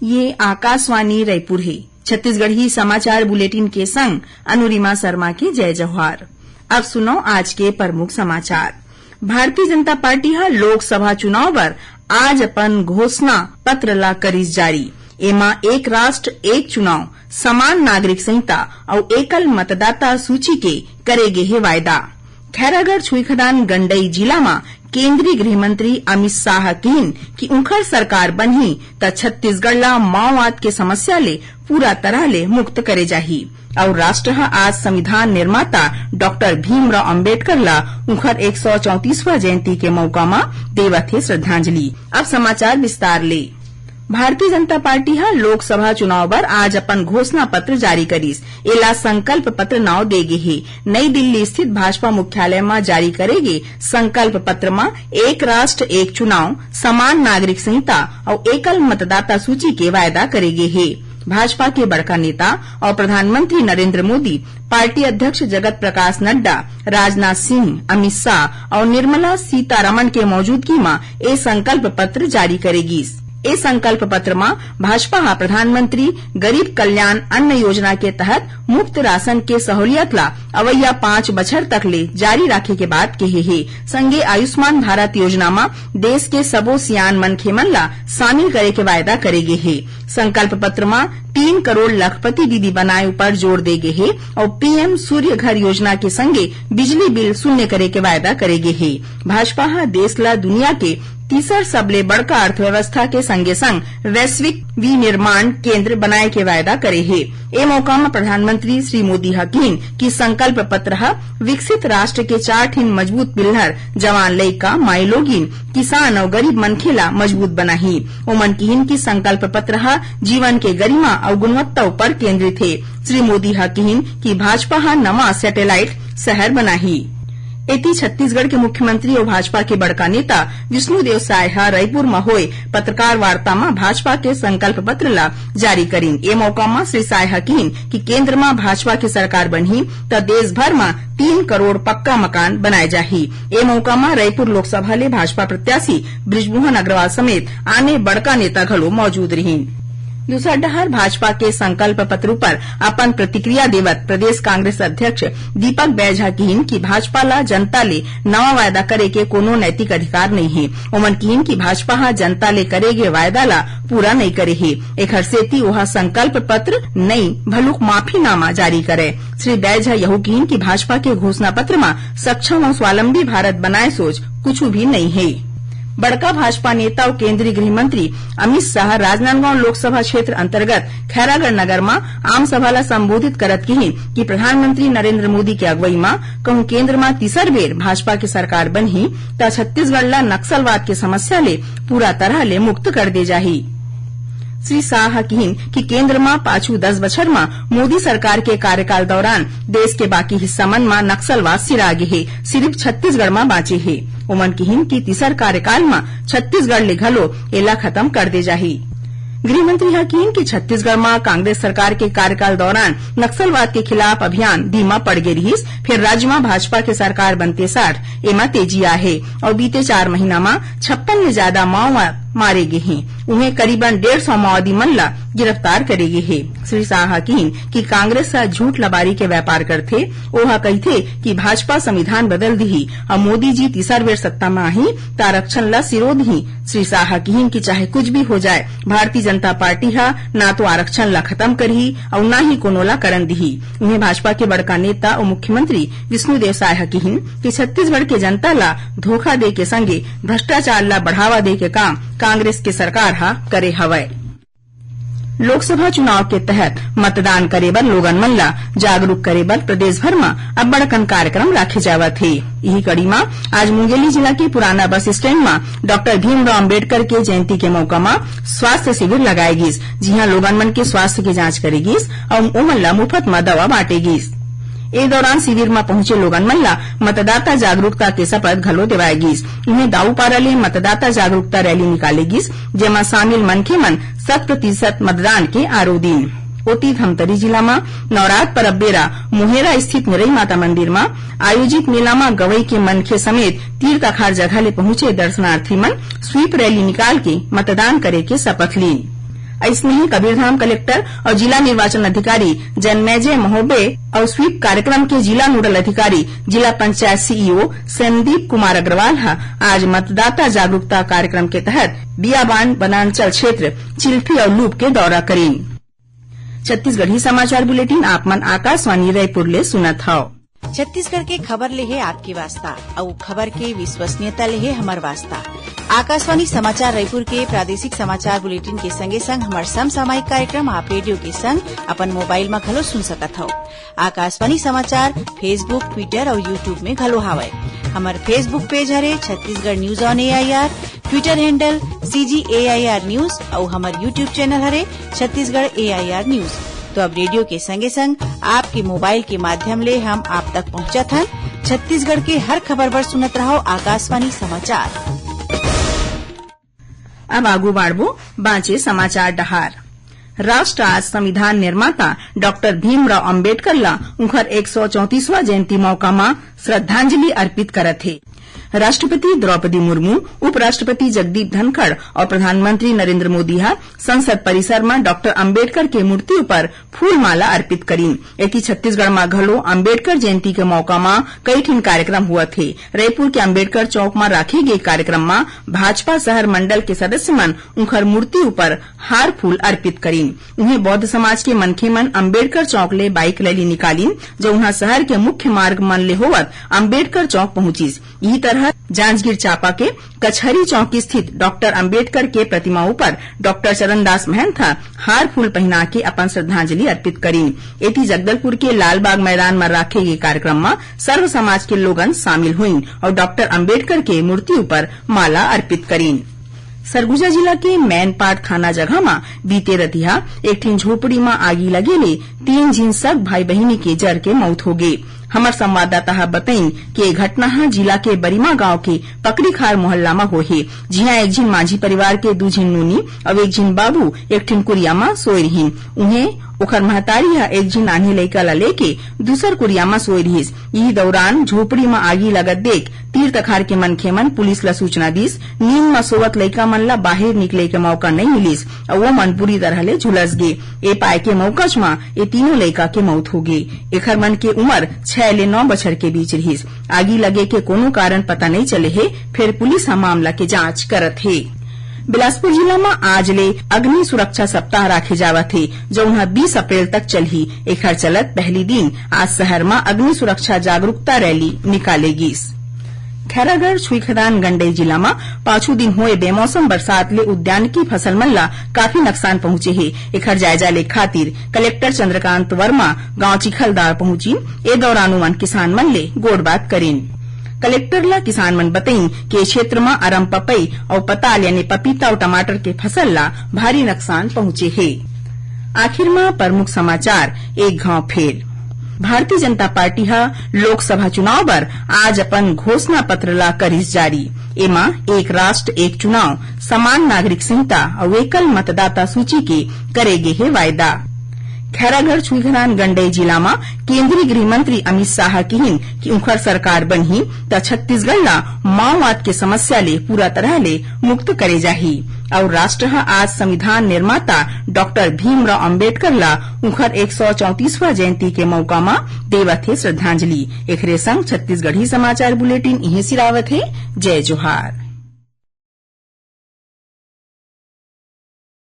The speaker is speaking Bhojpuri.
ये आकाशवाणी रायपुर है। छत्तीसगढ़ी समाचार बुलेटिन के संग अनुरिमा शर्मा की जय जौहार। अब सुनो आज के प्रमुख समाचार। भारतीय जनता पार्टी हा लोकसभा चुनाव बर आज अपन घोषणा पत्र ला करिस जारी। एमा एक राष्ट्र एक चुनाव, समान नागरिक संहिता और एकल मतदाता सूची के करेगे है वायदा। खैरागढ़ छुईखदान गंडई जिला में केंद्रीय गृह मंत्री अमित शाह कहिन कि उनकर सरकार बनही त छत्तीसगढ़ ला माओवाद के समस्या ले पूरा तरह ले मुक्त करे जाही। और राष्ट्र आज संविधान निर्माता डॉक्टर भीमराव अम्बेडकर ला उनकर 134वां जयंती के मौका में देवत है श्रद्धांजलि। अब समाचार विस्तार ले। भारतीय जनता पार्टी हा लोकसभा चुनाव बर आज अपन घोषणा पत्र जारी करिस। एला संकल्प पत्र नाव देगे है। नई दिल्ली स्थित भाजपा मुख्यालय में जारी करेगे संकल्प पत्र में एक राष्ट्र एक चुनाव, समान नागरिक संहिता और एकल मतदाता सूची के वायदा करेगे है। भाजपा के बड़का नेता और प्रधानमंत्री नरेंद्र मोदी, पार्टी अध्यक्ष जगत प्रकाश नड्डा, राजनाथ सिंह, अमित शाह और निर्मला सीतारमण के मौजूदगी में ए संकल्प पत्र जारी करेगी। इस संकल्प पत्र में भाजपा प्रधानमंत्री गरीब कल्याण अन्न योजना के तहत मुफ्त राशन के सहूलियत ला अवैया 5 बछर तक ले जारी रखे के बाद कहे है। संगे आयुष्मान भारत योजना में देश के सबो सियान मनखे मन ला शामिल करे के वायदा करेगे है। संकल्प पत्र में 3 करोड़ लखपति दीदी बनाए ऊपर जोर देगे है और पीएम सूर्य घर योजना के संगे बिजली बिल शून्य करे के वायदा करेगे है। भाजपा देश ला दुनिया के तीसर सबले बड़का अर्थव्यवस्था के संगे संग वैश्विक विनिर्माण केंद्र बनाए के वायदा करे है। ए मौका में प्रधानमंत्री श्री मोदी हकीन की संकल्प पत्र विकसित राष्ट्र के 4 ठिन मजबूत पिल्लर जवान लइका माई लोगिन किसान और गरीब मनखे ला मजबूत बनाही। ओमन किहिन की संकल्प पत्र जीवन के गरिमा और गुणवत्ता पर केंद्रित है। श्री मोदी हकीन की भाजपा नवा सैटेलाइट शहर बनाही। एती छत्तीसगढ़ के मुख्यमंत्री और भाजपा के बड़का नेता विष्णुदेव साय रायपुर में होए पत्रकार वार्ता में भाजपा के संकल्प पत्र ला जारी करीन। ए मौका में श्री साय कहिन कि केंद्र में भाजपा की सरकार बनही त देश भर में 3 करोड़ पक्का मकान बनाए जाही। ए मौका में रायपुर लोकसभा ले भाजपा प्रत्याशी बृजमोहन अग्रवाल समेत आने बड़का नेता घलो मौजूद रहीन। दूसरा डहर भाजपा के संकल्प पत्र पर अपन प्रतिक्रिया देवत प्रदेश कांग्रेस अध्यक्ष दीपक बैझा कहिन कि भाजपा ला जनता ले नवा वायदा करे के कोनो नैतिक अधिकार नहीं है। ओमन कहिन कि भाजपा जनता ले करेगे वायदा ला पूरा नहीं करे है। एखर सेती ओहा संकल्प पत्र नहीं भलुक माफीनामा जारी करे। श्री बैझा यहू कहिन कि भाजपा के घोषणा पत्र में सक्षम और स्वावलंबी भारत बनाए सोच कुछ भी नहीं है। बड़का भाजपा नेता और केंद्रीय गृह मंत्री अमित शाह राजनांदगांव लोकसभा क्षेत्र अंतर्गत खैरागढ़ नगर में आम सभा ला संबोधित करत कहिन कि प्रधानमंत्री नरेंद्र मोदी के अगुवाई में कहूं केंद्र में तीसर बेर भाजपा की सरकार बनही त छत्तीसगढ़ ला नक्सलवाद के समस्या ले पूरा तरह ले मुक्त कर दे जाही। श्री शाह कहिन कि केंद्र में पाछू 10 बछर में मोदी सरकार के कार्यकाल दौरान देश के बाकी हिस्सा मन में नक्सलवाद सिरागे है, सिर्फ छत्तीसगढ़ में बाँचे है। ओमन कहिन कि तीसर कार्यकाल में छत्तीसगढ़ ले घलो एला खत्म कर दे जाही। गृहमंत्री कहिन कि छत्तीसगढ़ में कांग्रेस सरकार के कार्यकाल दौरान नक्सलवाद के खिलाफ अभियान धीमा पड़ गए रहीस। फिर राज्य में भाजपा के सरकार बनते साठ एमा तेजी आहे और बीते 4 महीना में 56 ले ज्यादा माओवाद मारे गए हैं। उन्हें करीबन 150 माओवादी मन ला गिरफ्तार करे गए है। श्री शाह कहिन कि कांग्रेस सा झूठ लबारी के व्यापार करथे। ओहा कहिथे कि भाजपा संविधान बदल दी और मोदी जी तीसर बेर सत्ता में आही त आरक्षण ला सिरोध ही। श्री शाह कहिन कि चाहे कुछ भी हो जाए भारतीय जनता पार्टी ना तो आरक्षण ला खत्म करही और न ही कोनो ला करन दिही। उन्हें भाजपा के बड़का नेता और मुख्यमंत्री विष्णुदेव साय कहिन कि छत्तीसगढ़ के जनता ला धोखा दे के संगे भ्रष्टाचार ला बढ़ावा दे के काम कांग्रेस के सरकार करे हवय। लोकसभा चुनाव के तहत मतदान करे बर लोगन मन ला जागरूक करे बर प्रदेश भर में अब बड़कन कार्यक्रम राखे जावत है। यही कड़ी में आज मुंगेली जिला के पुराना बस स्टैंड में डॉक्टर भीमराव अम्बेडकर के जयंती के मौका में स्वास्थ्य शिविर लगाए गिस, जिहां लोगन मन के स्वास्थ्य की जांच करेगिस और ओमन ला मुफ्त में दवा बांटेगिस। ए दौरान शिविर में पहुंचे लोगन मन ला मतदाता जागरूकता के शपथ घलो दिवाएगिस। उन्हें दाऊपारा ले मतदाता जागरूकता रैली निकालेगिस, जेमा शामिल मनखे मन 100% मतदान के आरोदीन। ओती धमतरी जिला में नवरात परब बेरा मोहेरा स्थित निरई माता मंदिर में आयोजित मेला में गवई के मनखे समेत तीर तखार जगह ले पहुंचे दर्शनार्थी मन स्वीप रैली निकाल के मतदान करे के शपथ ली। ऐसने ही कबीरधाम कलेक्टर और जिला निर्वाचन अधिकारी जन्मेजय महोबे और स्वीप कार्यक्रम के जिला नोडल अधिकारी जिला पंचायत सीईओ संदीप कुमार अग्रवाल आज मतदाता जागरूकता कार्यक्रम के तहत बियाबान वनांचल क्षेत्र चिल्फी और लूप के दौरा करी। छत्तीसगढ़ी समाचार बुलेटिन आप मन आकाशवाणी रायपुर ले सुनत हव। छत्तीसगढ़ के खबर ले है आपके वास्ता और खबर के विश्वसनीयता ले है हमार वास्ता। आकाशवाणी समाचार रायपुर के प्रादेशिक समाचार बुलेटिन के संगे संग हमार समसामयिक कार्यक्रम आप रेडियो के संग अपन मोबाइल में घलो सुन सकत हो। आकाशवाणी समाचार फेसबुक, ट्विटर और यूट्यूब में घलो हावय। हमार फेसबुक पेज हरे Chhattisgarh news on AIR, Twitter handle CGAIR news और हमार यूट्यूब चैनल हरे छत्तीसगढ़ AIR न्यूज। तो अब रेडियो के संगे संग आपके मोबाइल के माध्यम ले हम आप तक पहुंचत हन। छत्तीसगढ़ के हर खबर पर सुनत रहो आकाशवाणी समाचार। अब आगू बाढ़बो बांचे समाचार डहार। राष्ट्र आज संविधान निर्माता डॉक्टर भीमराव अम्बेडकर ला उनकर 134वां जयंती मौका में श्रद्धांजलि अर्पित करत हे। राष्ट्रपति द्रौपदी मुर्मू, उपराष्ट्रपति जगदीप धनखड़ और प्रधानमंत्री नरेंद्र मोदी संसद परिसर में डॉक्टर अम्बेडकर के मूर्ति पर फूलमाला अर्पित करी। एकी छत्तीसगढ़ में घलो अम्बेडकर जयंती के मौका में कई ठिन कार्यक्रम हुआ थे। रायपुर के अम्बेडकर चौक में राखे गए कार्यक्रम में भाजपा शहर मंडल के सदस्य मन उनकर मूर्ति पर हार फूल अर्पित करी। उन्हें बौद्ध समाज के मनखे मन अम्बेडकर चौक ले बाइक रैली निकाली जो उन्हा शहर के मुख्य मार्ग मन ले होवत अम्बेडकर चौक पहुंचिस। यही तरह जांजगीर चांपा के कचहरी चौक स्थित डॉक्टर अम्बेडकर के प्रतिमाओं पर डॉक्टर चरणदास महंत हार फूल पहना के अपन श्रद्धांजलि अर्पित करी। एटी जगदलपुर के लालबाग मैदान में राखे गए कार्यक्रम में सर्व समाज के लोगन शामिल हुई और डॉक्टर अम्बेडकर के मूर्ति पर माला अर्पित करी। सरगुजा जिला के मैनपाट थाना जगह में बीते रतिहा एक ठिन झोपड़ी में आगी लगेले 3 झिन सग भाई बहिनी के जर के मौत हो गई। हमार संवाददाता बताई कि ये घटना जिला के बरीमा गांव के पकड़ीखार मोहल्ला में होहे। जिहा एक झिन माझी परिवार के 2 झिन नूनी और एक झिन बाबू एक ठिन कुरिया में सोए रही। उन्हें ओखर महतारी एक झिन नान्हे लइका ला लेके दूसर कुरिया में सोए रहीस। यही दौरान झोपड़ी में आगी लगत देख तीर तखार के मनखे मन पुलिस ला सूचना दिस। नींद में सोवत लइका मन ला बाहर निकले के मौका नहीं मिलिस और वो मन बुरी तरह ले झुलस गे। ए पाए के मौकच में ये तीनों लइका के मौत हो गई। एखर मन के उम्र 6 ले 9 बछर के बीच रहीस। आगी लगे के कोनो कारण पता नहीं चले है। फिर पुलिस मामला के जांच करत है। बिलासपुर जिला में आज ले अग्नि सुरक्षा सप्ताह राखे जावत थे जो 20 अप्रैल तक चलही। एखर चलत पहली दिन आज शहर में अग्नि सुरक्षा जागरूकता रैली निकालेगी। खैरागढ़ छुईखदान गंडई जिला में 5 दिन होए बेमौसम बरसात ले उद्यानिकी फसल मन ला काफी नुकसान पहुंचे है। एखर जायजा ले खातिर कलेक्टर चंद्रकांत वर्मा गांव चिखलदार पहुंची। ए दौरान मन किसान मन ले गोड़बात करीन। कलेक्टर ला किसान मन बताई कि क्षेत्र में अरम पपई और पताल यानी पपीता और टमाटर के फसल ला भारी नुकसान पहुंचे है। आखिर में प्रमुख समाचार एक घाव फेर। भारतीय जनता पार्टी लोकसभा चुनाव बर आज अपन घोषणा पत्र ला करिस जारी। एमा एक राष्ट्र एक चुनाव, समान नागरिक संहिता और एकल मतदाता सूची के करेगे है वायदा। खैरागढ़ छुईखदान गंडई जिला में केंद्रीय गृह मंत्री अमित शाह कहिन कि उनकर सरकार बनही त छत्तीसगढ़ ला माओवाद के समस्या ले पूरा तरह ले मुक्त करे जाही। और राष्ट्र आज संविधान निर्माता डॉक्टर भीमराव अम्बेडकर ला उनकर 134वां जयंती के मौका में देवत है श्रद्धांजलि। एकरे संग छत्तीसगढ़ी समाचार बुलेटिन इहे सिरावत है। जय जोहार।